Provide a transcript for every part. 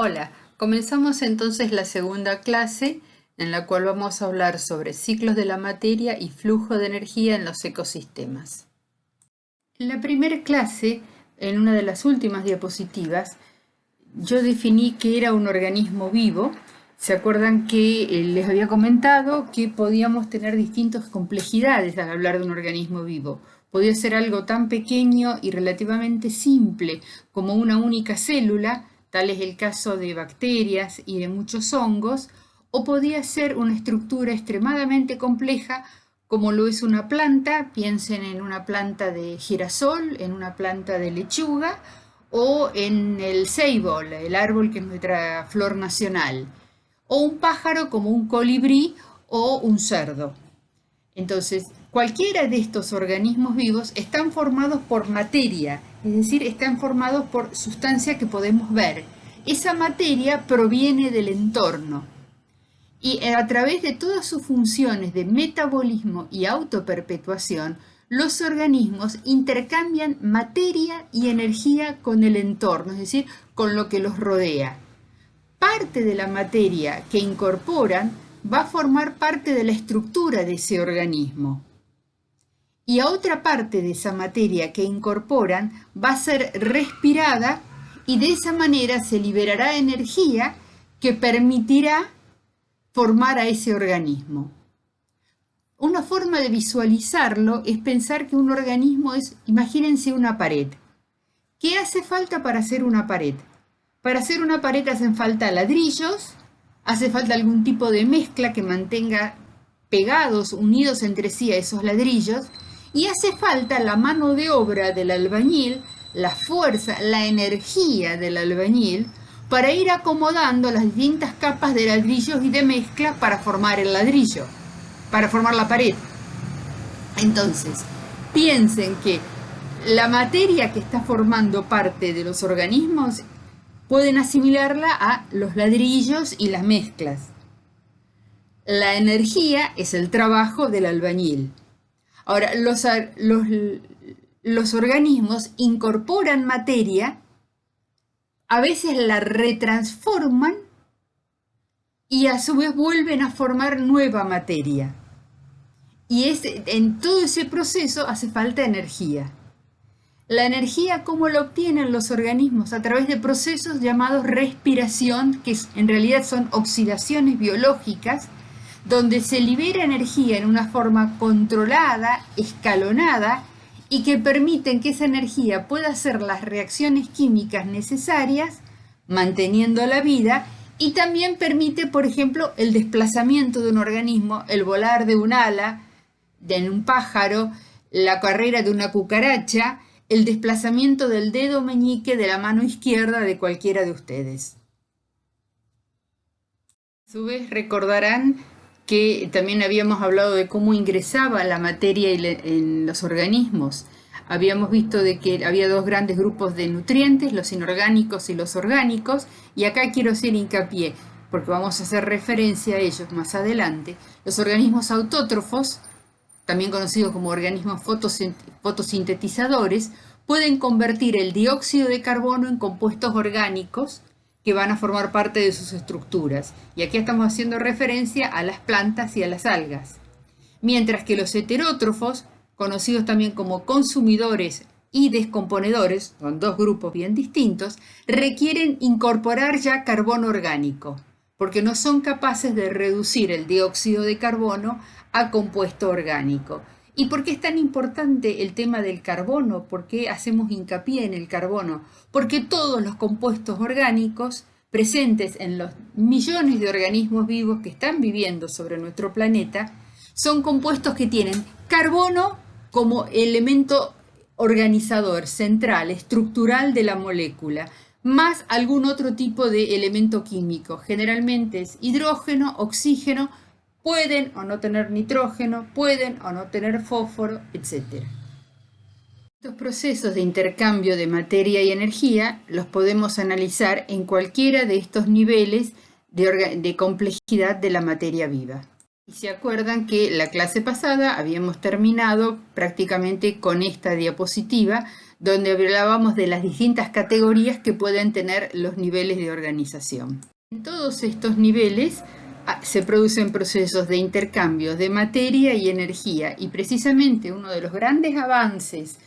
Hola, comenzamos entonces la segunda clase en la cual vamos a hablar sobre ciclos de la materia y flujo de energía en los ecosistemas. En la primera clase, en una de las últimas diapositivas, yo definí qué era un organismo vivo. ¿Se acuerdan que les había comentado que podíamos tener distintas complejidades al hablar de un organismo vivo? Podía ser algo tan pequeño y relativamente simple como una única célula, tal es el caso de bacterias y de muchos hongos, o podía ser una estructura extremadamente compleja como lo es una planta. Piensen en una planta de girasol, en una planta de lechuga, o en el ceibo, el árbol que es nuestra flor nacional, o un pájaro como un colibrí o un cerdo. Entonces, cualquiera de estos organismos vivos están formados por materia, es decir, están formados por sustancia que podemos ver. Esa materia proviene del entorno y a través de todas sus funciones de metabolismo y autoperpetuación, los organismos intercambian materia y energía con el entorno, es decir, con lo que los rodea. Parte de la materia que incorporan va a formar parte de la estructura de ese organismo. Y a otra parte de esa materia que incorporan va a ser respirada y de esa manera se liberará energía que permitirá formar a ese organismo. Una forma de visualizarlo es pensar que un organismo es, imagínense una pared. ¿Qué hace falta para hacer una pared? Para hacer una pared hacen falta ladrillos, hace falta algún tipo de mezcla que mantenga pegados, unidos entre sí a esos ladrillos, y hace falta la mano de obra del albañil, la fuerza, la energía del albañil, para ir acomodando las distintas capas de ladrillos y de mezcla para formar el ladrillo, para formar la pared. Entonces, piensen que la materia que está formando parte de los organismos pueden asimilarla a los ladrillos y las mezclas. La energía es el trabajo del albañil. Ahora, los organismos incorporan materia, a veces la retransforman y a su vez vuelven a formar nueva materia. Y en todo ese proceso hace falta energía. La energía, ¿cómo la obtienen los organismos? A través de procesos llamados respiración, que en realidad son oxidaciones biológicas, donde se libera energía en una forma controlada, escalonada, y que permiten que esa energía pueda hacer las reacciones químicas necesarias, manteniendo la vida, y también permite, por ejemplo, el desplazamiento de un organismo, el volar de un ala, de un pájaro, la carrera de una cucaracha, el desplazamiento del dedo meñique de la mano izquierda de cualquiera de ustedes. A su vez recordarán que también habíamos hablado de cómo ingresaba la materia en los organismos. Habíamos visto de que había dos grandes grupos de nutrientes, los inorgánicos y los orgánicos, y acá quiero hacer hincapié, porque vamos a hacer referencia a ellos más adelante. Los organismos autótrofos, también conocidos como organismos fotosintetizadores, pueden convertir el dióxido de carbono en compuestos orgánicos que van a formar parte de sus estructuras. Y aquí estamos haciendo referencia a las plantas y a las algas. Mientras que los heterótrofos, conocidos también como consumidores y descomponedores, son dos grupos bien distintos, requieren incorporar ya carbono orgánico, porque no son capaces de reducir el dióxido de carbono a compuesto orgánico. ¿Y por qué es tan importante el tema del carbono? ¿Por qué hacemos hincapié en el carbono? Porque todos los compuestos orgánicos presentes en los millones de organismos vivos que están viviendo sobre nuestro planeta son compuestos que tienen carbono como elemento organizador, central, estructural de la molécula, más algún otro tipo de elemento químico. Generalmente es hidrógeno, oxígeno, pueden o no tener nitrógeno, pueden o no tener fósforo, etc. Estos procesos de intercambio de materia y energía los podemos analizar en cualquiera de estos niveles de complejidad de la materia viva. Y se acuerdan que la clase pasada habíamos terminado prácticamente con esta diapositiva, donde hablábamos de las distintas categorías que pueden tener los niveles de organización. En todos estos niveles se producen procesos de intercambio de materia y energía, y precisamente uno de los grandes avances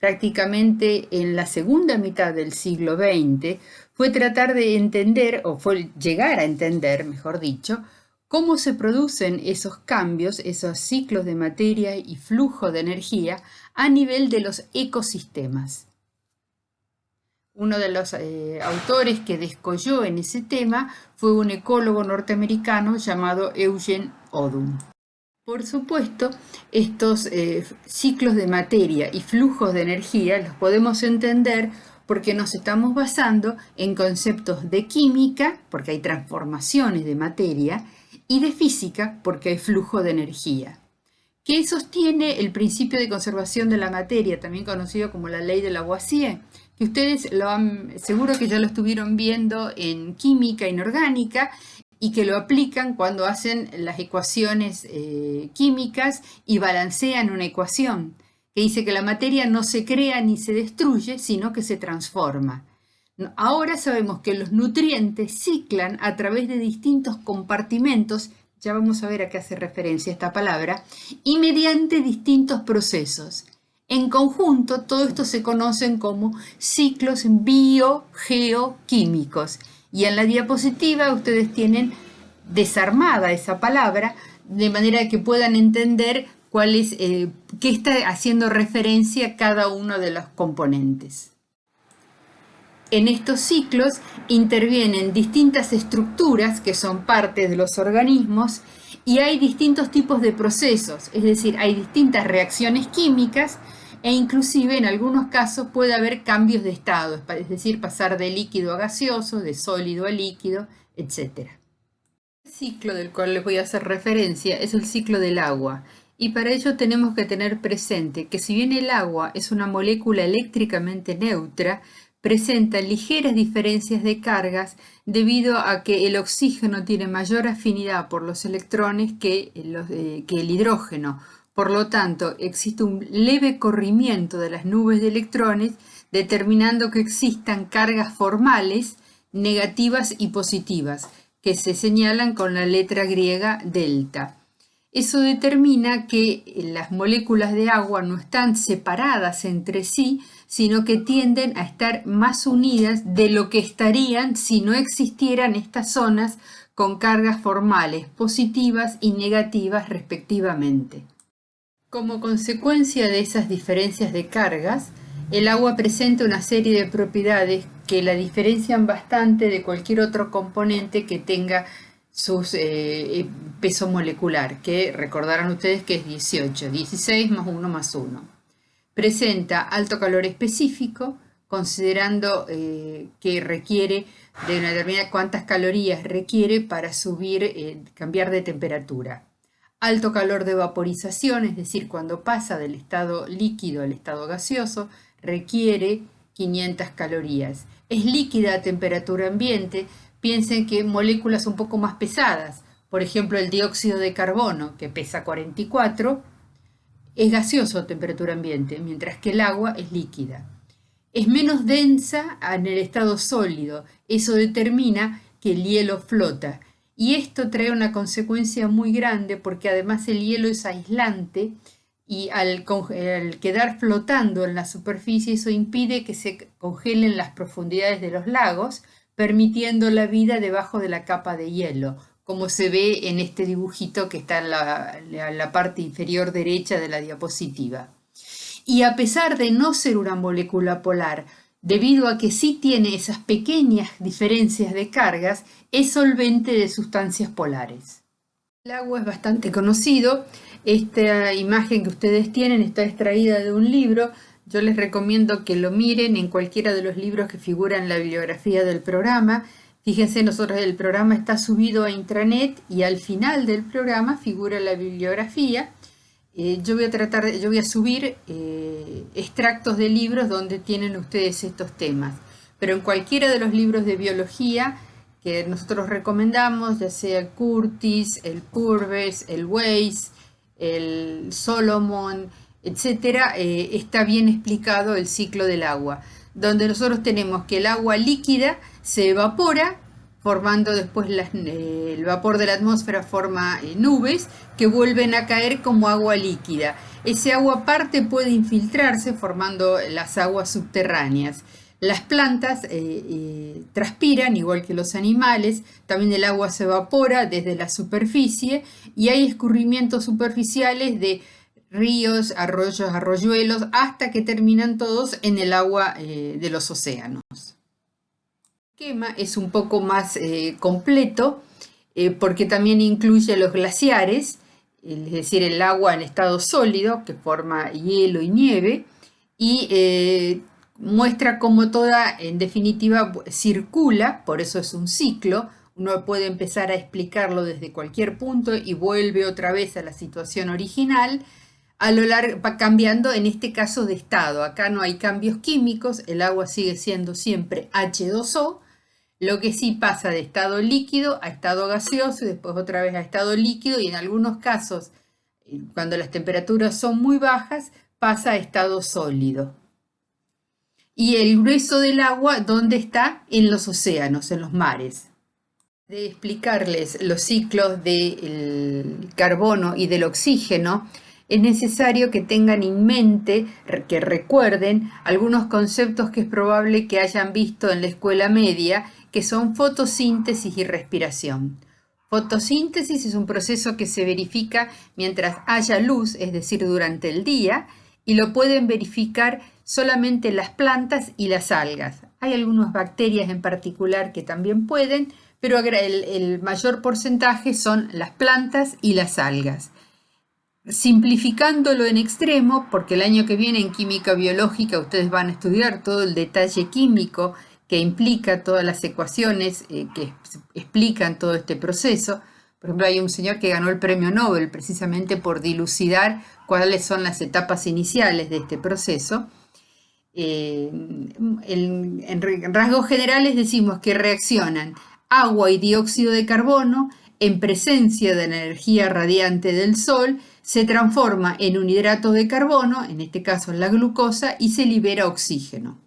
prácticamente en la segunda mitad del siglo XX fue tratar de entender, o fue llegar a entender, mejor dicho, cómo se producen esos cambios, esos ciclos de materia y flujo de energía a nivel de los ecosistemas. Uno de los autores que descolló en ese tema fue un ecólogo norteamericano llamado Eugene Odum. Por supuesto, estos ciclos de materia y flujos de energía los podemos entender porque nos estamos basando en conceptos de química, porque hay transformaciones de materia, y de física, porque hay flujo de energía. ¿Qué sostiene el principio de conservación de la materia, también conocido como la ley de Lavoisier? Que ustedes seguro que ya lo estuvieron viendo en química inorgánica y que lo aplican cuando hacen las ecuaciones químicas y balancean una ecuación, que dice que la materia no se crea ni se destruye, sino que se transforma. Ahora sabemos que los nutrientes ciclan a través de distintos compartimentos, ya vamos a ver a qué hace referencia esta palabra, y mediante distintos procesos. En conjunto, todo esto se conocen como ciclos biogeoquímicos. Y en la diapositiva ustedes tienen desarmada esa palabra, de manera que puedan entender cuál es, qué está haciendo referencia cada uno de los componentes. En estos ciclos intervienen distintas estructuras que son parte de los organismos y hay distintos tipos de procesos, es decir, hay distintas reacciones químicas e inclusive en algunos casos puede haber cambios de estado, es decir, pasar de líquido a gaseoso, de sólido a líquido, etc. El ciclo del cual les voy a hacer referencia es el ciclo del agua. Y para ello tenemos que tener presente que si bien el agua es una molécula eléctricamente neutra, presenta ligeras diferencias de cargas debido a que el oxígeno tiene mayor afinidad por los electrones que el hidrógeno. Por lo tanto, existe un leve corrimiento de las nubes de electrones, determinando que existan cargas formales negativas y positivas, que se señalan con la letra griega delta. Eso determina que las moléculas de agua no están separadas entre sí, sino que tienden a estar más unidas de lo que estarían si no existieran estas zonas con cargas formales positivas y negativas respectivamente. Como consecuencia de esas diferencias de cargas, el agua presenta una serie de propiedades que la diferencian bastante de cualquier otro componente que tenga su peso molecular, que recordarán ustedes que es 18, 16 más 1 más 1. Presenta alto calor específico, considerando que requiere de una determinada cuántas calorías requiere para cambiar de temperatura. Alto calor de vaporización, es decir, cuando pasa del estado líquido al estado gaseoso, requiere 500 calorías. Es líquida a temperatura ambiente. Piensen que moléculas un poco más pesadas, por ejemplo el dióxido de carbono, que pesa 44, es gaseoso a temperatura ambiente, mientras que el agua es líquida. Es menos densa en el estado sólido, eso determina que el hielo flota. Y esto trae una consecuencia muy grande porque además el hielo es aislante y al quedar flotando en la superficie eso impide que se congelen las profundidades de los lagos, permitiendo la vida debajo de la capa de hielo, como se ve en este dibujito que está en la parte inferior derecha de la diapositiva. Y a pesar de no ser una molécula polar, debido a que sí tiene esas pequeñas diferencias de cargas, es solvente de sustancias polares. El agua es bastante conocido. Esta imagen que ustedes tienen está extraída de un libro. Yo les recomiendo que lo miren en cualquiera de los libros que figuran en la bibliografía del programa. Fíjense, nosotros el programa está subido a intranet y al final del programa figura la bibliografía. Yo voy a subir extractos de libros donde tienen ustedes estos temas. Pero en cualquiera de los libros de biología que nosotros recomendamos, ya sea el Curtis, el Purves, el Weiss, el Solomon, etcétera, está bien explicado el ciclo del agua, donde nosotros tenemos que el agua líquida se evapora, formando después el vapor de la atmósfera forma nubes que vuelven a caer como agua líquida. Ese agua aparte puede infiltrarse formando las aguas subterráneas. Las plantas transpiran igual que los animales, también el agua se evapora desde la superficie y hay escurrimientos superficiales de ríos, arroyos, arroyuelos, hasta que terminan todos en el agua de los océanos. El esquema es un poco más completo porque también incluye los glaciares, es decir, el agua en estado sólido que forma hielo y nieve, y muestra cómo toda, en definitiva, circula, por eso es un ciclo. Uno puede empezar a explicarlo desde cualquier punto y vuelve otra vez a la situación original. A lo largo va cambiando, en este caso, de estado. Acá no hay cambios químicos, el agua sigue siendo siempre H2O. Lo que sí pasa de estado líquido a estado gaseoso y después otra vez a estado líquido, y en algunos casos, cuando las temperaturas son muy bajas, pasa a estado sólido. Y el grueso del agua, ¿dónde está? En los océanos, en los mares. De explicarles los ciclos del carbono y del oxígeno, es necesario que tengan en mente, que recuerden algunos conceptos que es probable que hayan visto en la escuela media, que son fotosíntesis y respiración. Fotosíntesis es un proceso que se verifica mientras haya luz, es decir, durante el día, y lo pueden verificar solamente las plantas y las algas. Hay algunas bacterias en particular que también pueden, pero el mayor porcentaje son las plantas y las algas. Simplificándolo en extremo, porque el año que viene en química biológica ustedes van a estudiar todo el detalle químico que implica todas las ecuaciones que explican todo este proceso. Por ejemplo, hay un señor que ganó el premio Nobel precisamente por dilucidar cuáles son las etapas iniciales de este proceso. En rasgos generales decimos que reaccionan agua y dióxido de carbono en presencia de la energía radiante del sol, se transforma en un hidrato de carbono, en este caso en la glucosa, y se libera oxígeno.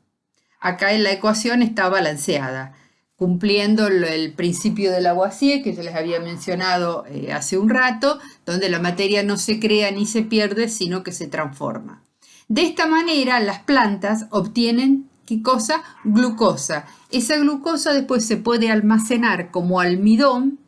Acá en la ecuación está balanceada, cumpliendo el principio de Lavoisier que yo les había mencionado hace un rato, donde la materia no se crea ni se pierde, sino que se transforma. De esta manera las plantas obtienen, ¿qué cosa? Glucosa. Esa glucosa después se puede almacenar como almidón.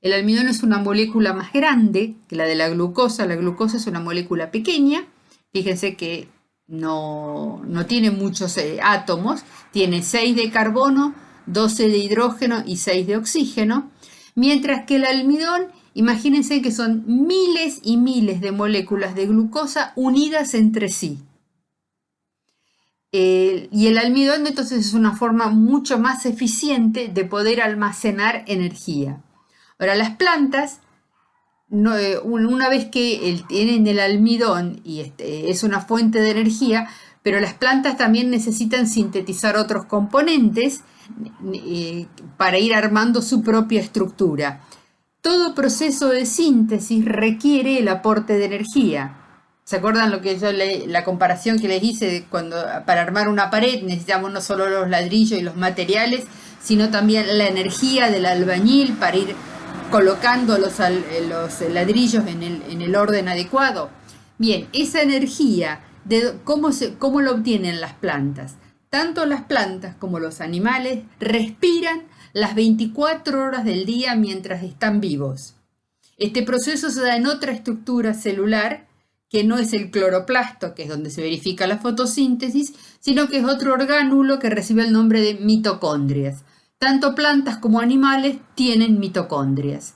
El almidón es una molécula más grande que la de la glucosa. La glucosa es una molécula pequeña. Fíjense que no tiene muchos átomos. Tiene 6 de carbono, 12 de hidrógeno y 6 de oxígeno. Mientras que el almidón, imagínense que son miles y miles de moléculas de glucosa unidas entre sí. Y el almidón entonces es una forma mucho más eficiente de poder almacenar energía. Ahora, las plantas, una vez que tienen el almidón y es una fuente de energía, pero las plantas también necesitan sintetizar otros componentes para ir armando su propia estructura. Todo proceso de síntesis requiere el aporte de energía. ¿Se acuerdan la comparación que les hice de cuando para armar una pared necesitamos no solo los ladrillos y los materiales, sino también la energía del albañil para ir colocando los ladrillos en el orden adecuado? Bien, esa energía, ¿cómo lo obtienen las plantas? Tanto las plantas como los animales respiran las 24 horas del día mientras están vivos. Este proceso se da en otra estructura celular que no es el cloroplasto, que es donde se verifica la fotosíntesis, sino que es otro orgánulo que recibe el nombre de mitocondrias. Tanto plantas como animales tienen mitocondrias.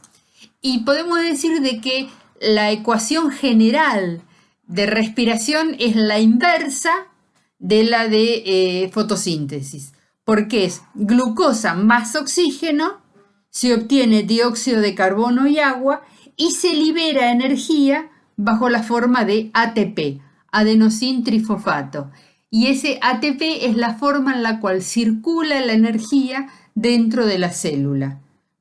Y podemos decir de que la ecuación general de respiración es la inversa de la de fotosíntesis, porque es glucosa más oxígeno, se obtiene dióxido de carbono y agua y se libera energía bajo la forma de ATP, adenosín trifosfato. Y ese ATP es la forma en la cual circula la energía dentro de la célula,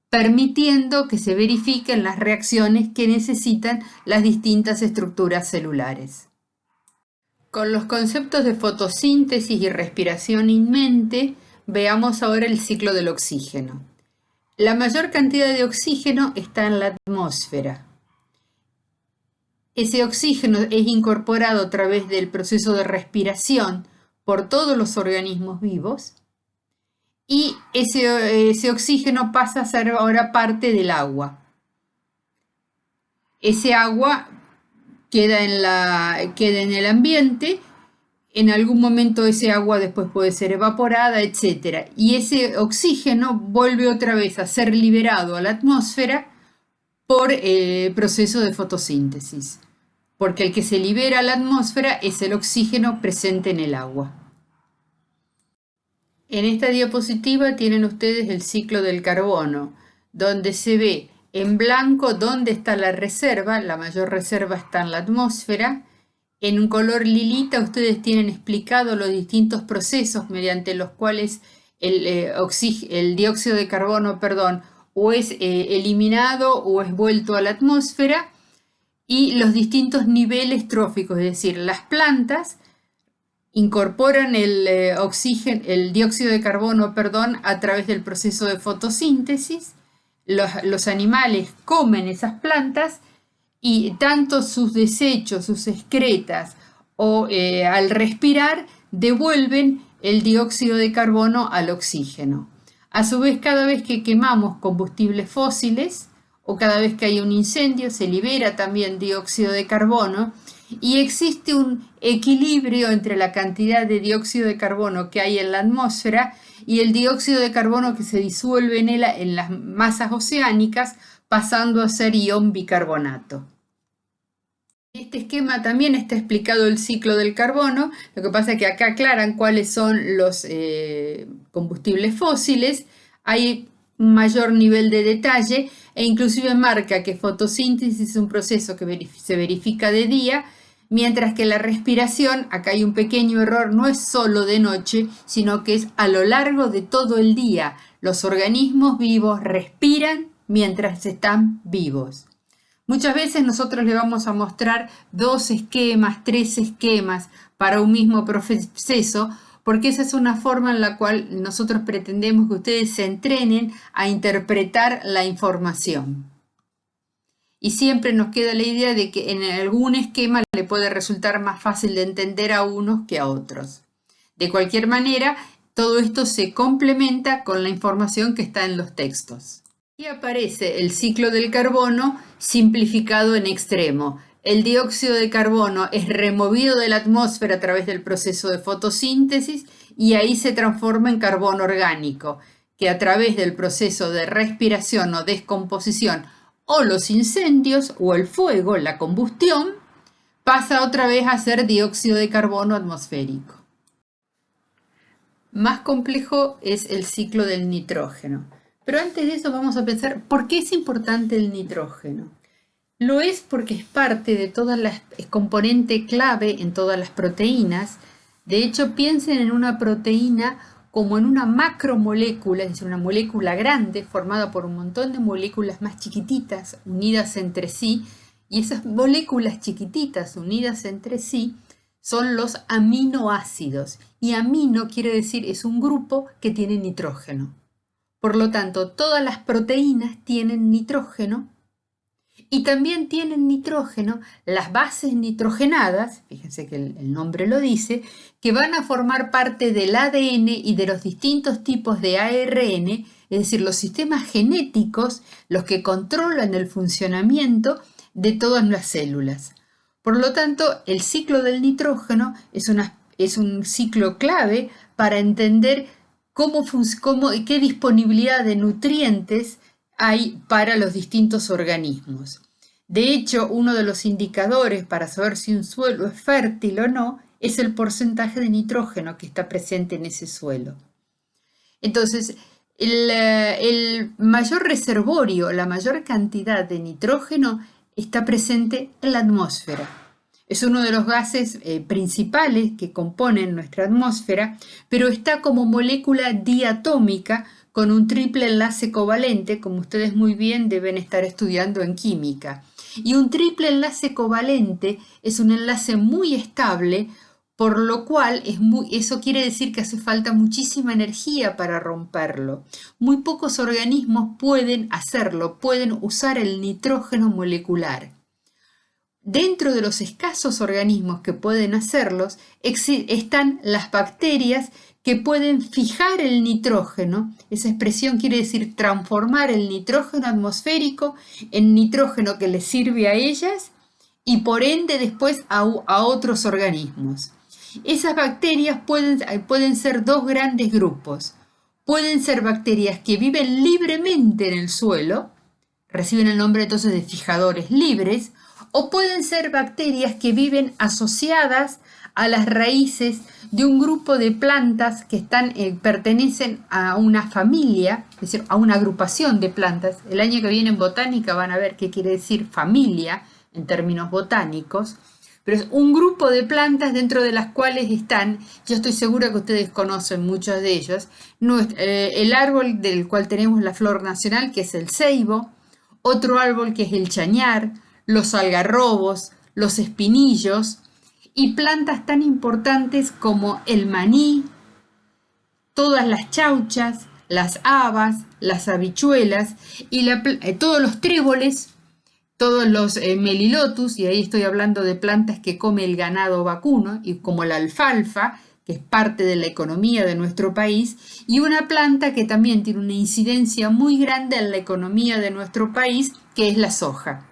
permitiendo que se verifiquen las reacciones que necesitan las distintas estructuras celulares. Con los conceptos de fotosíntesis y respiración en mente, veamos ahora el ciclo del oxígeno. La mayor cantidad de oxígeno está en la atmósfera. Ese oxígeno es incorporado a través del proceso de respiración por todos los organismos vivos y ese oxígeno pasa a ser ahora parte del agua. Ese agua queda en el ambiente, en algún momento ese agua después puede ser evaporada, etc. Y ese oxígeno vuelve otra vez a ser liberado a la atmósfera por el proceso de fotosíntesis, porque el que se libera a la atmósfera es el oxígeno presente en el agua. En esta diapositiva tienen ustedes el ciclo del carbono, donde se ve en blanco dónde está la reserva. La mayor reserva está en la atmósfera. En un color lilita ustedes tienen explicado los distintos procesos mediante los cuales el dióxido de carbono, o es eliminado o es vuelto a la atmósfera, y los distintos niveles tróficos, es decir, las plantas incorporan el dióxido de carbono, a través del proceso de fotosíntesis. Los animales comen esas plantas y tanto sus desechos, sus excretas o al respirar devuelven el dióxido de carbono al oxígeno. A su vez, cada vez que quemamos combustibles fósiles o cada vez que hay un incendio se libera también dióxido de carbono y existe un equilibrio entre la cantidad de dióxido de carbono que hay en la atmósfera y el dióxido de carbono que se disuelve en las masas oceánicas, pasando a ser ion bicarbonato. En este esquema también está explicado el ciclo del carbono, lo que pasa es que acá aclaran cuáles son los combustibles fósiles, hay un mayor nivel de detalle e inclusive marca que fotosíntesis es un proceso que se verifica de día, mientras que la respiración, acá hay un pequeño error, no es solo de noche, sino que es a lo largo de todo el día. Los organismos vivos respiran mientras están vivos. Muchas veces nosotros le vamos a mostrar 2 esquemas, 3 esquemas para un mismo proceso, porque esa es una forma en la cual nosotros pretendemos que ustedes se entrenen a interpretar la información. Y siempre nos queda la idea de que en algún esquema le puede resultar más fácil de entender a unos que a otros. De cualquier manera, todo esto se complementa con la información que está en los textos. Y aparece el ciclo del carbono simplificado en extremo. El dióxido de carbono es removido de la atmósfera a través del proceso de fotosíntesis y ahí se transforma en carbono orgánico, que a través del proceso de respiración o descomposición o los incendios o el fuego, la combustión, pasa otra vez a ser dióxido de carbono atmosférico. Más complejo es el ciclo del nitrógeno. Pero antes de eso vamos a pensar, ¿por qué es importante el nitrógeno? Lo es porque es parte de es componente clave en todas las proteínas. De hecho, piensen en una proteína como en una macromolécula, es decir, una molécula grande formada por un montón de moléculas más chiquititas unidas entre sí, y esas moléculas chiquititas unidas entre sí son los aminoácidos, y amino quiere decir es un grupo que tiene nitrógeno. Por lo tanto, todas las proteínas tienen nitrógeno y también tienen nitrógeno las bases nitrogenadas, fíjense que el nombre lo dice, que van a formar parte del ADN y de los distintos tipos de ARN, es decir, los sistemas genéticos, los que controlan el funcionamiento de todas las células. Por lo tanto, el ciclo del nitrógeno es un ciclo clave para entender qué disponibilidad de nutrientes hay para los distintos organismos. De hecho, uno de los indicadores para saber si un suelo es fértil o no es el porcentaje de nitrógeno que está presente en ese suelo. Entonces, el mayor reservorio, la mayor cantidad de nitrógeno está presente en la atmósfera. Es uno de los gases principales que componen nuestra atmósfera, pero está como molécula diatómica con un triple enlace covalente, como ustedes muy bien deben estar estudiando en química. Y un triple enlace covalente es un enlace muy estable por lo cual eso quiere decir que hace falta muchísima energía para romperlo. Muy pocos organismos pueden hacerlo, pueden usar el nitrógeno molecular. Dentro de los escasos organismos que pueden hacerlos, están las bacterias que pueden fijar el nitrógeno. Esa expresión quiere decir transformar el nitrógeno atmosférico en nitrógeno que les sirve a ellas y por ende después a otros organismos. Esas bacterias pueden ser dos grandes grupos. Pueden ser bacterias que viven libremente en el suelo, reciben el nombre entonces de fijadores libres, o pueden ser bacterias que viven asociadas a las raíces de un grupo de plantas que pertenecen a una familia, es decir, a una agrupación de plantas. El año que viene en botánica van a ver qué quiere decir familia en términos botánicos, pero es un grupo de plantas dentro de las cuales están, yo estoy segura que ustedes conocen muchos de ellos, el árbol del cual tenemos la flor nacional, que es el ceibo, otro árbol que es el chañar, los algarrobos, los espinillos y plantas tan importantes como el maní, todas las chauchas, las habas, las habichuelas y todos los tréboles, todos los melilotus, y ahí estoy hablando de plantas que come el ganado vacuno, y como la alfalfa, que es parte de la economía de nuestro país, y una planta que también tiene una incidencia muy grande en la economía de nuestro país, que es la soja.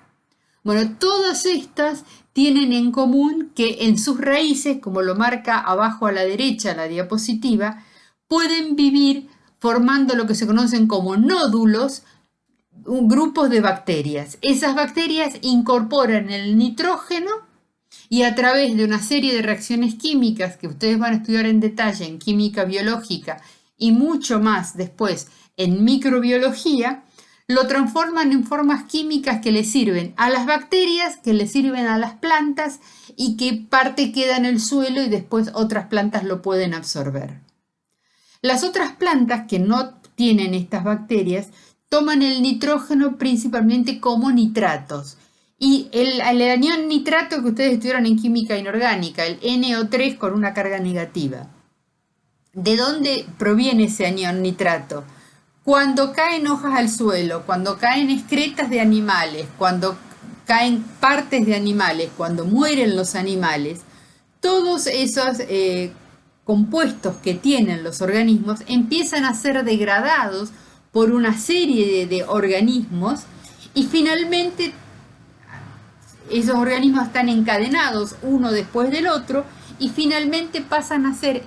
Bueno, todas estas tienen en común que en sus raíces, como lo marca abajo a la derecha la diapositiva, pueden vivir formando lo que se conocen como nódulos, grupos de bacterias. Esas bacterias incorporan el nitrógeno y a través de una serie de reacciones químicas que ustedes van a estudiar en detalle en química biológica y mucho más después en microbiología, lo transforman en formas químicas que le sirven a las bacterias, que le sirven a las plantas y que parte queda en el suelo y después otras plantas lo pueden absorber. Las otras plantas que no tienen estas bacterias toman el nitrógeno principalmente como nitratos. Y el anión nitrato que ustedes estudiaron en química inorgánica, el NO3 con una carga negativa. ¿De dónde proviene ese anión nitrato? Cuando caen hojas al suelo, cuando caen excretas de animales, cuando caen partes de animales, cuando mueren los animales, todos esos compuestos que tienen los organismos empiezan a ser degradados por una serie de organismos y finalmente esos organismos están encadenados uno después del otro y finalmente pasan a ser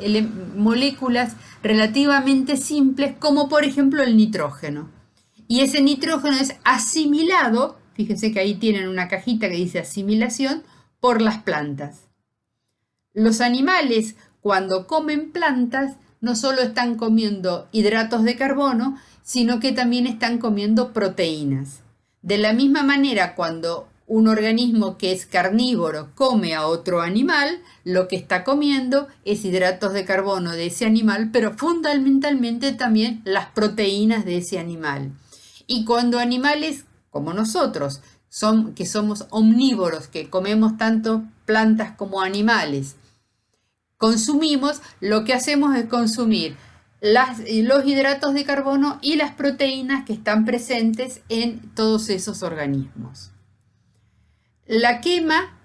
moléculas relativamente simples como por ejemplo el nitrógeno. Y ese nitrógeno es asimilado, fíjense que ahí tienen una cajita que dice asimilación, por las plantas. Los animales cuando comen plantas no solo están comiendo hidratos de carbono, sino que también están comiendo proteínas. De la misma manera, cuando un organismo que es carnívoro come a otro animal, lo que está comiendo es hidratos de carbono de ese animal, pero fundamentalmente también las proteínas de ese animal. Y cuando animales como nosotros, que somos omnívoros, que comemos tanto plantas como animales, consumimos, lo que hacemos es consumir los hidratos de carbono y las proteínas que están presentes en todos esos organismos. La quema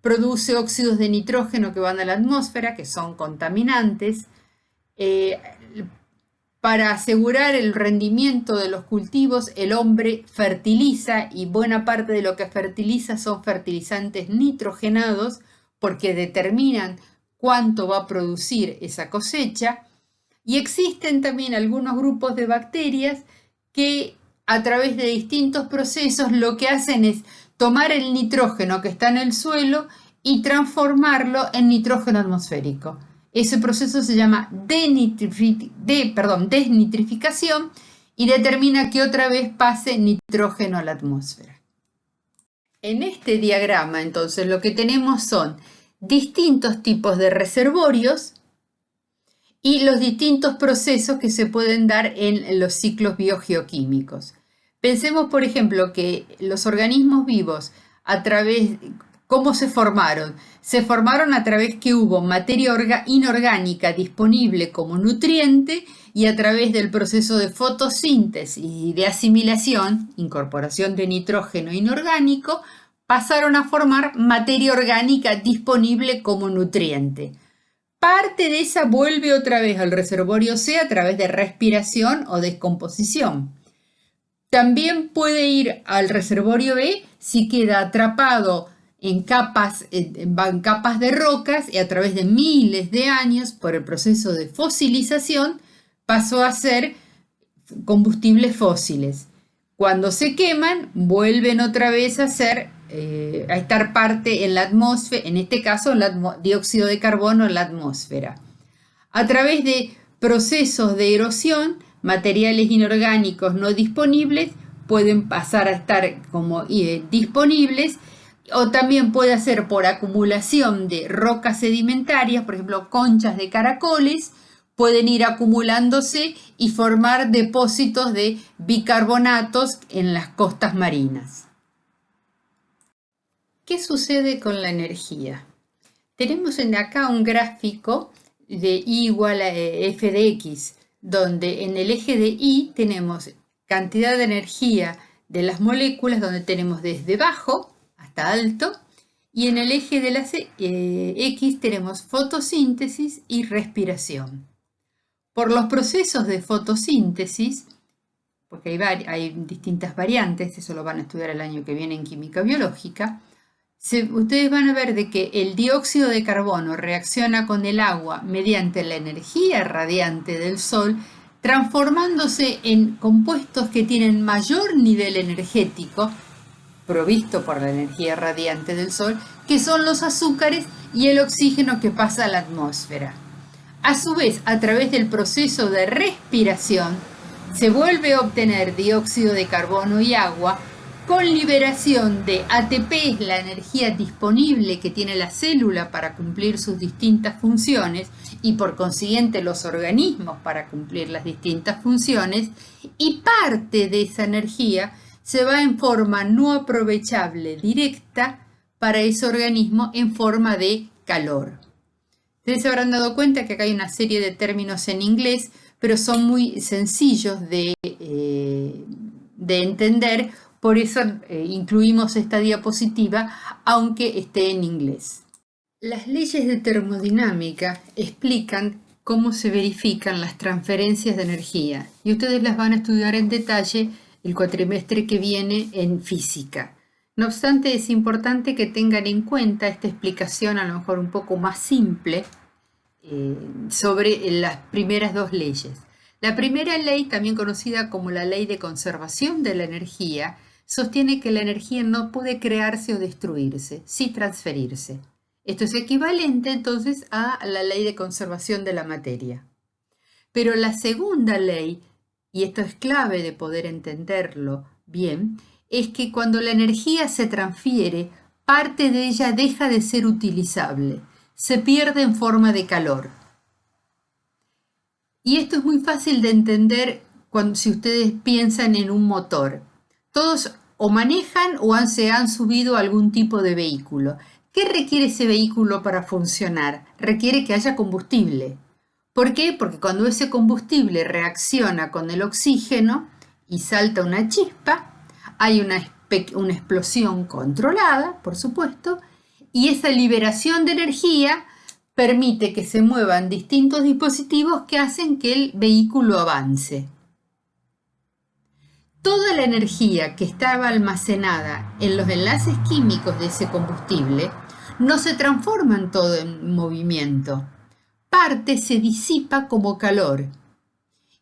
produce óxidos de nitrógeno que van a la atmósfera, que son contaminantes. Para asegurar el rendimiento de los cultivos, el hombre fertiliza y buena parte de lo que fertiliza son fertilizantes nitrogenados porque determinan cuánto va a producir esa cosecha. Y existen también algunos grupos de bacterias que a través de distintos procesos lo que hacen es tomar el nitrógeno que está en el suelo y transformarlo en nitrógeno atmosférico. Ese proceso se llama desnitrificación y determina que otra vez pase nitrógeno a la atmósfera. En este diagrama, entonces, lo que tenemos son distintos tipos de reservorios y los distintos procesos que se pueden dar en los ciclos biogeoquímicos. Pensemos, por ejemplo, que los organismos vivos, ¿Cómo se formaron? Se formaron a través que hubo materia inorgánica disponible como nutriente y a través del proceso de fotosíntesis y de asimilación, incorporación de nitrógeno inorgánico, pasaron a formar materia orgánica disponible como nutriente. Parte de esa vuelve otra vez al reservorio C a través de respiración o descomposición. También puede ir al reservorio B si queda atrapado en capas de rocas y a través de miles de años por el proceso de fosilización pasó a ser combustibles fósiles. Cuando se queman, vuelven otra vez a estar parte en la atmósfera, en este caso el dióxido de carbono en la atmósfera. A través de procesos de erosión, materiales inorgánicos no disponibles pueden pasar a estar como disponibles, o también puede ser por acumulación de rocas sedimentarias, por ejemplo, conchas de caracoles, pueden ir acumulándose y formar depósitos de bicarbonatos en las costas marinas. ¿Qué sucede con la energía? Tenemos acá un gráfico de I igual a f de x, donde en el eje de Y tenemos cantidad de energía de las moléculas, donde tenemos desde bajo hasta alto, y en el eje de las X tenemos fotosíntesis y respiración. Por los procesos de fotosíntesis, porque hay distintas variantes, eso lo van a estudiar el año que viene en química biológica, ustedes van a ver de que el dióxido de carbono reacciona con el agua mediante la energía radiante del Sol, transformándose en compuestos que tienen mayor nivel energético, provisto por la energía radiante del Sol, que son los azúcares y el oxígeno que pasa a la atmósfera. A su vez, a través del proceso de respiración, se vuelve a obtener dióxido de carbono y agua, con liberación de ATP, la energía disponible que tiene la célula para cumplir sus distintas funciones y por consiguiente los organismos para cumplir las distintas funciones, y parte de esa energía se va en forma no aprovechable directa para ese organismo en forma de calor. Ustedes se habrán dado cuenta que acá hay una serie de términos en inglés, pero son muy sencillos de entender. Por eso incluimos esta diapositiva, aunque esté en inglés. Las leyes de termodinámica explican cómo se verifican las transferencias de energía y ustedes las van a estudiar en detalle el cuatrimestre que viene en física. No obstante, es importante que tengan en cuenta esta explicación a lo mejor un poco más simple sobre las primeras dos leyes. La primera ley, también conocida como la ley de conservación de la energía, sostiene que la energía no puede crearse o destruirse, sí transferirse. Esto es equivalente entonces a la ley de conservación de la materia. Pero la segunda ley, y esto es clave de poder entenderlo bien, es que cuando la energía se transfiere, parte de ella deja de ser utilizable, se pierde en forma de calor. Y esto es muy fácil de entender si ustedes piensan en un motor. Todos o manejan o se han subido a algún tipo de vehículo. ¿Qué requiere ese vehículo para funcionar? Requiere que haya combustible. ¿Por qué? Porque cuando ese combustible reacciona con el oxígeno y salta una chispa, hay una explosión controlada, por supuesto, y esa liberación de energía permite que se muevan distintos dispositivos que hacen que el vehículo avance. Toda la energía que estaba almacenada en los enlaces químicos de ese combustible no se transforma en todo en movimiento. Parte se disipa como calor.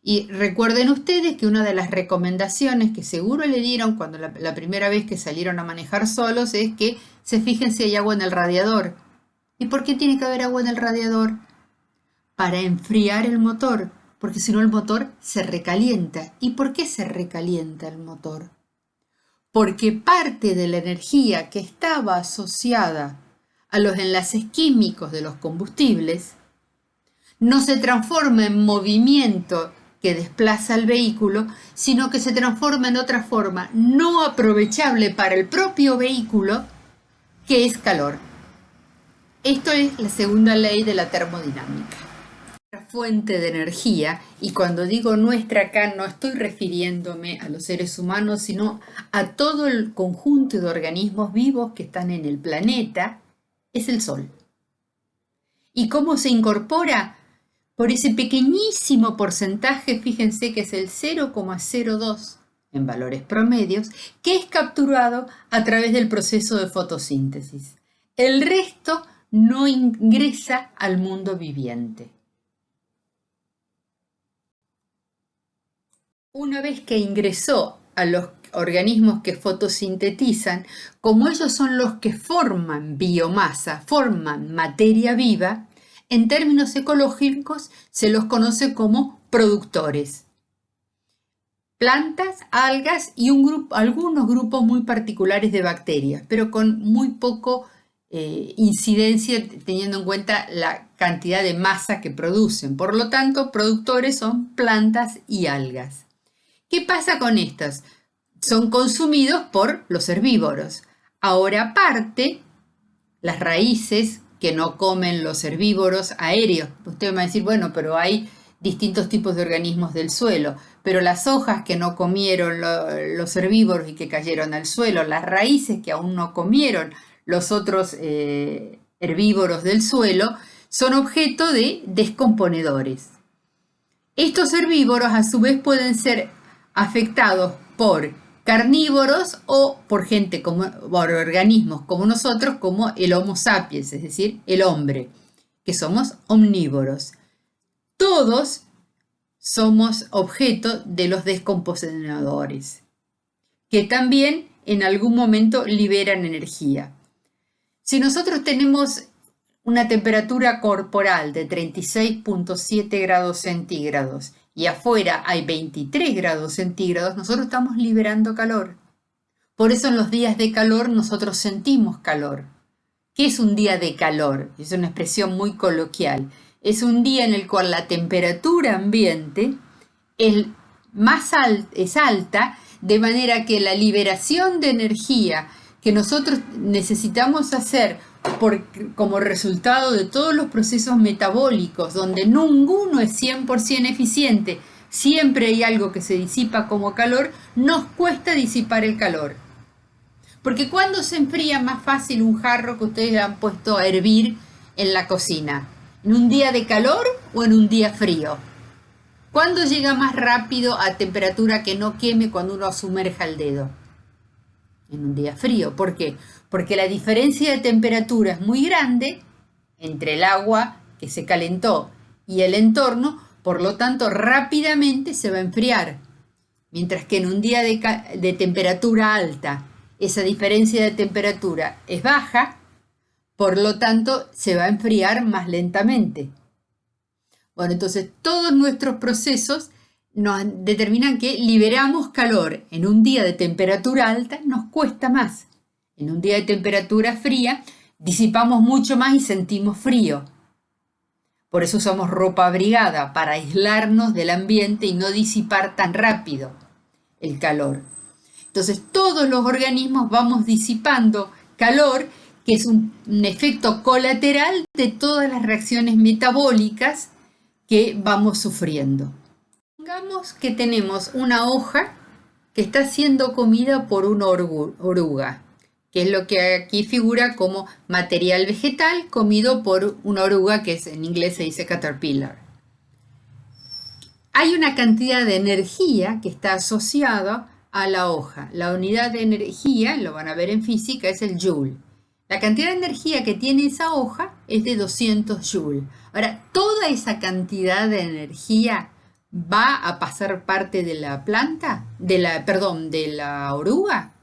Y recuerden ustedes que una de las recomendaciones que seguro le dieron cuando la primera vez que salieron a manejar solos es que se fijen si hay agua en el radiador. ¿Y por qué tiene que haber agua en el radiador? Para enfriar el motor. Porque si no el motor se recalienta. ¿Y por qué se recalienta el motor? Porque parte de la energía que estaba asociada a los enlaces químicos de los combustibles no se transforma en movimiento que desplaza el vehículo, sino que se transforma en otra forma no aprovechable para el propio vehículo ¿Qué es calor? Esto es la segunda ley de la termodinámica. Nuestra fuente de energía, y cuando digo nuestra acá no estoy refiriéndome a los seres humanos, sino a todo el conjunto de organismos vivos que están en el planeta, es el Sol. ¿Y cómo se incorpora? Por ese pequeñísimo porcentaje, fíjense que es el 0,02 en valores promedios, que es capturado a través del proceso de fotosíntesis. El resto no ingresa al mundo viviente. Una vez que ingresó a los organismos que fotosintetizan, como ellos son los que forman biomasa, forman materia viva, en términos ecológicos se los conoce como productores. Plantas, algas y algunos grupos muy particulares de bacterias, pero con muy poco incidencia teniendo en cuenta la cantidad de masa que producen. Por lo tanto, productores son plantas y algas. ¿Qué pasa con estas? Son consumidos por los herbívoros. Ahora aparte, las raíces que no comen los herbívoros aéreos. Usted me va a decir, bueno, pero hay distintos tipos de organismos del suelo, pero las hojas que no comieron los herbívoros y que cayeron al suelo, las raíces que aún no comieron los otros herbívoros del suelo, son objeto de descomponedores. Estos herbívoros a su vez pueden ser afectados por carnívoros o por por organismos como nosotros, como el Homo sapiens, es decir, el hombre, que somos omnívoros. Todos somos objeto de los descomponedores, que también en algún momento liberan energía. Si nosotros tenemos una temperatura corporal de 36,7 grados centígrados y afuera hay 23 grados centígrados, nosotros estamos liberando calor. Por eso en los días de calor nosotros sentimos calor. ¿Qué es un día de calor? Es una expresión muy coloquial. Es un día en el cual la temperatura ambiente es alta, de manera que la liberación de energía que nosotros necesitamos hacer como resultado de todos los procesos metabólicos, donde ninguno es 100% eficiente, siempre hay algo que se disipa como calor, nos cuesta disipar el calor. Porque cuando se enfría más fácil un jarro que ustedes han puesto a hervir en la cocina, ¿en un día de calor o en un día frío? ¿Cuándo llega más rápido a temperatura que no queme cuando uno sumerja el dedo? En un día frío. ¿Por qué? Porque la diferencia de temperatura es muy grande entre el agua que se calentó y el entorno, por lo tanto rápidamente se va a enfriar. Mientras que en un día de temperatura alta, esa diferencia de temperatura es baja, por lo tanto se va a enfriar más lentamente. Bueno, entonces todos nuestros procesos nos determinan que liberamos calor. En un día de temperatura alta nos cuesta más. En un día de temperatura fría disipamos mucho más y sentimos frío. Por eso usamos ropa abrigada, para aislarnos del ambiente y no disipar tan rápido el calor. Entonces todos los organismos vamos disipando calor, que es un efecto colateral de todas las reacciones metabólicas que vamos sufriendo. Supongamos que tenemos una hoja que está siendo comida por una oruga, que es lo que aquí figura como material vegetal comido por una oruga, que en inglés se dice caterpillar. Hay una cantidad de energía que está asociada a la hoja. La unidad de energía, lo van a ver en física, es el joule. La cantidad de energía que tiene esa hoja es de 200 joules. Ahora, toda esa cantidad de energía va a pasar parte de la planta, de la oruga.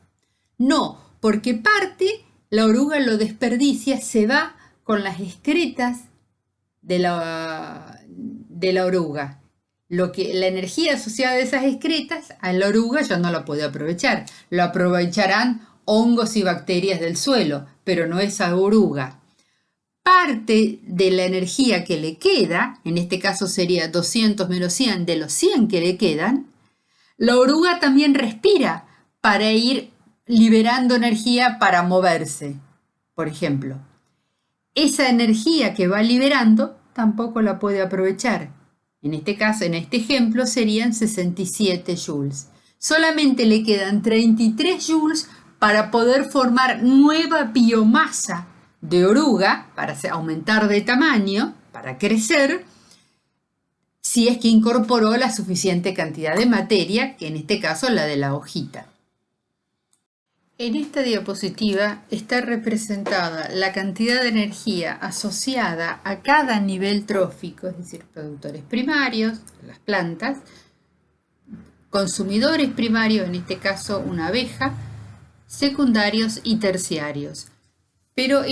No, porque parte la oruga lo desperdicia, se va con las excretas de la oruga. La energía asociada a esas excretas a la oruga ya no la puede aprovechar. Lo aprovecharán hongos y bacterias del suelo, pero no esa oruga. Parte de la energía que le queda, en este caso sería 200 menos 100 de los 100 que le quedan, la oruga también respira para ir liberando energía para moverse. por ejemplo. Esa energía que va liberando tampoco la puede aprovechar. En este caso, en este ejemplo, serían 67 joules. Solamente le quedan 33 joules para poder formar nueva biomasa de oruga, para aumentar de tamaño, para crecer, si es que incorporó la suficiente cantidad de materia, que en este caso la de la hojita. En esta diapositiva está representada la cantidad de energía asociada a cada nivel trófico, es decir, productores primarios, las plantas, consumidores primarios, en este caso una abeja, secundarios y terciarios. Pero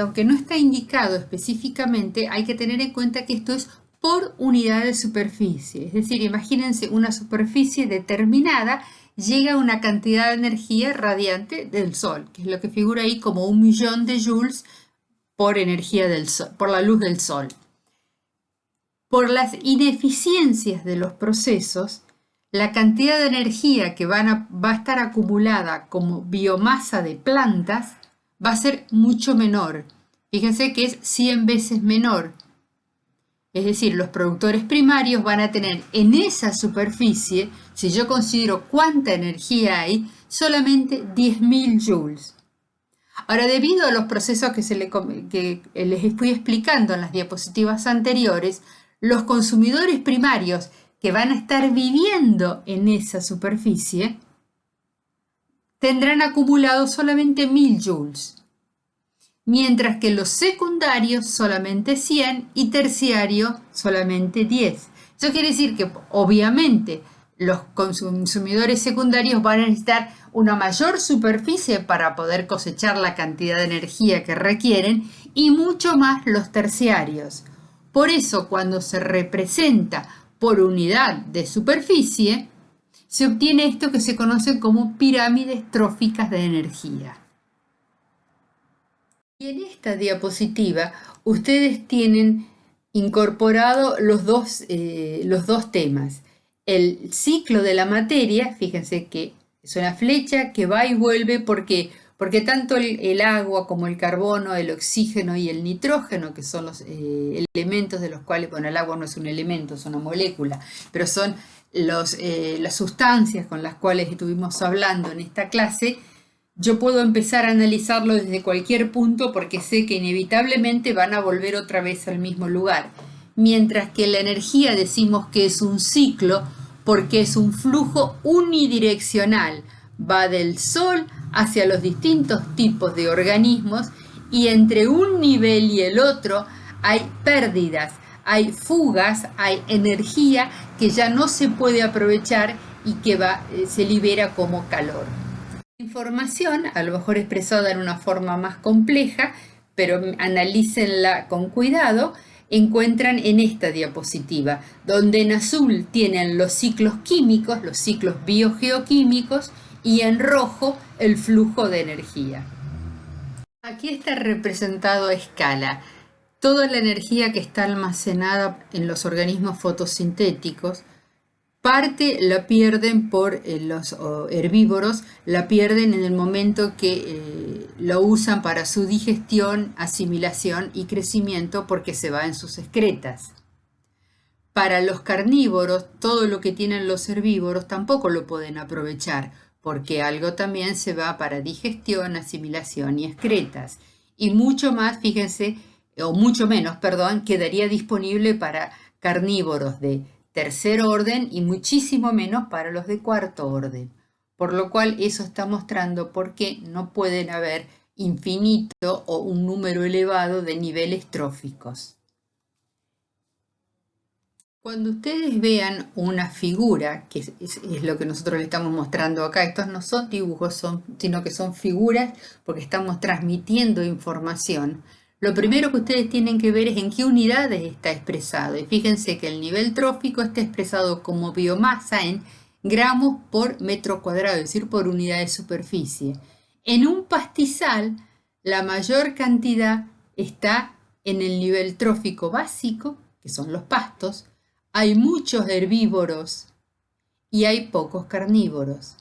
aunque no está indicado específicamente, hay que tener en cuenta que esto es por unidad de superficie. Es decir, imagínense una superficie determinada llega a una cantidad de energía radiante del Sol, que es lo que figura ahí como 1.000.000 de joules por energía del Sol, por la luz del Sol. Por las ineficiencias de los procesos, la cantidad de energía que va a estar acumulada como biomasa de plantas va a ser mucho menor. Fíjense que es 100 veces menor. Es decir, los productores primarios van a tener en esa superficie, si yo considero cuánta energía hay, solamente 10.000 joules. Ahora, debido a los procesos que les fui explicando en las diapositivas anteriores, los consumidores primarios que van a estar viviendo en esa superficie tendrán acumulados solamente 1.000 joules. Mientras que los secundarios solamente 100 y terciarios solamente 10. Eso quiere decir que obviamente los consumidores secundarios van a necesitar una mayor superficie para poder cosechar la cantidad de energía que requieren y mucho más los terciarios. Por eso cuando se representa por unidad de superficie, se obtiene esto que se conoce como pirámides tróficas de energía. Y en esta diapositiva ustedes tienen incorporado los dos temas. El ciclo de la materia, fíjense que es una flecha que va y vuelve porque tanto el agua como el carbono, el oxígeno y el nitrógeno, que son los elementos de los cuales, bueno, el agua no es un elemento, es una molécula, pero son las sustancias con las cuales estuvimos hablando en esta clase. Yo puedo empezar a analizarlo desde cualquier punto porque sé que inevitablemente van a volver otra vez al mismo lugar. Mientras que la energía decimos que es un ciclo porque es un flujo unidireccional. Va del Sol hacia los distintos tipos de organismos y entre un nivel y el otro hay pérdidas, hay fugas, hay energía que ya no se puede aprovechar y que se libera como calor. Información, a lo mejor expresada en una forma más compleja, pero analícenla con cuidado, encuentran en esta diapositiva, donde en azul tienen los ciclos químicos, los ciclos biogeoquímicos, y en rojo el flujo de energía. Aquí está representado a escala toda la energía que está almacenada en los organismos fotosintéticos. Parte la pierden por los herbívoros, la pierden en el momento que lo usan para su digestión, asimilación y crecimiento porque se va en sus excretas. Para los carnívoros, todo lo que tienen los herbívoros tampoco lo pueden aprovechar porque algo también se va para digestión, asimilación y excretas. Y mucho más, fíjense, o mucho menos, perdón, quedaría disponible para carnívoros de tercer orden y muchísimo menos para los de cuarto orden. Por lo cual eso está mostrando por qué no pueden haber infinito o un número elevado de niveles tróficos. Cuando ustedes vean una figura, que es lo que nosotros le estamos mostrando acá, estos no son dibujos, sino que son figuras porque estamos transmitiendo información. Lo primero que ustedes tienen que ver es en qué unidades está expresado. Y fíjense que el nivel trófico está expresado como biomasa en gramos por metro cuadrado, es decir, por unidad de superficie. En un pastizal, la mayor cantidad está en el nivel trófico básico, que son los pastos. Hay muchos herbívoros y hay pocos carnívoros.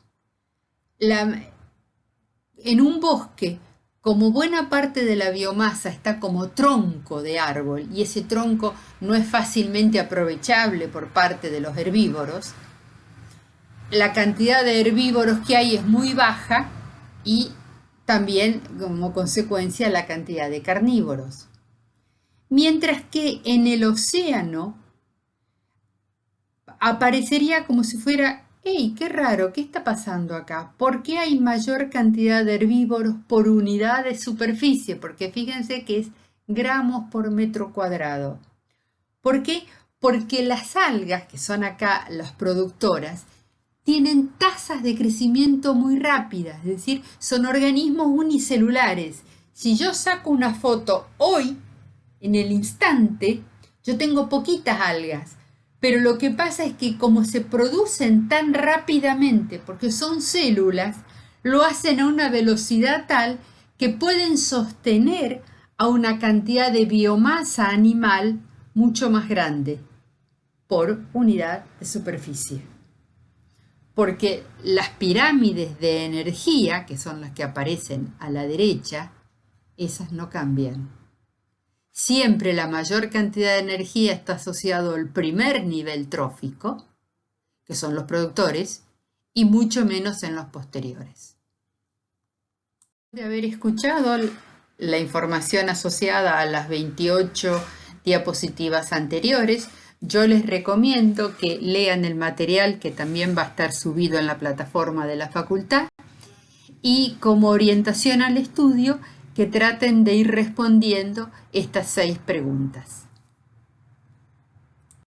En un bosque Como buena parte de la biomasa está como tronco de árbol y ese tronco no es fácilmente aprovechable por parte de los herbívoros, la cantidad de herbívoros que hay es muy baja y también como consecuencia la cantidad de carnívoros. Mientras que en el océano aparecería como si fuera, ¡hey, qué raro! ¿Qué está pasando acá? ¿Por qué hay mayor cantidad de herbívoros por unidad de superficie? Porque fíjense que es gramos por metro cuadrado. ¿Por qué? Porque las algas, que son acá las productoras, tienen tasas de crecimiento muy rápidas, es decir, son organismos unicelulares. Si yo saco una foto hoy, en el instante, yo tengo poquitas algas, pero lo que pasa es que como se producen tan rápidamente, porque son células, lo hacen a una velocidad tal que pueden sostener a una cantidad de biomasa animal mucho más grande por unidad de superficie. Porque las pirámides de energía, que son las que aparecen a la derecha, esas no cambian. Siempre la mayor cantidad de energía está asociado al primer nivel trófico, que son los productores, y mucho menos en los posteriores. De haber escuchado la información asociada a las 28 diapositivas anteriores, yo les recomiendo que lean el material que también va a estar subido en la plataforma de la facultad y como orientación al estudio que traten de ir respondiendo estas 6 preguntas.